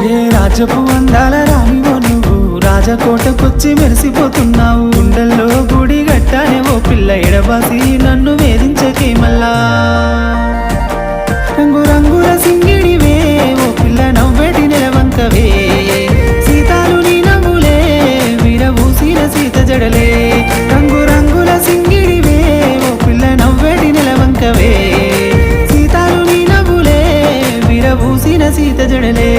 ఏ రాజపు అందాల రానివో నువ్వు రాజకోటకొచ్చి మెరిసిపోతున్నావు. గుండెల్లో గుడి గట్టానే ఓ పిల్ల ఎడబాసి నన్ను వేధించకే మల్లా. రంగు రంగుల సింగిడివే ఓ పిల్ల నవ్వేటి నెలవంకవే. సీతాలు నీ నవ్వులే విరబూసిన సీత జడలే. రంగు రంగుల సింగిడివే ఓ పిల్ల నవ్వేటి నెలవంకవే. సీతాలు నీ నవ్వులే విరబూసిన సీత జడలే.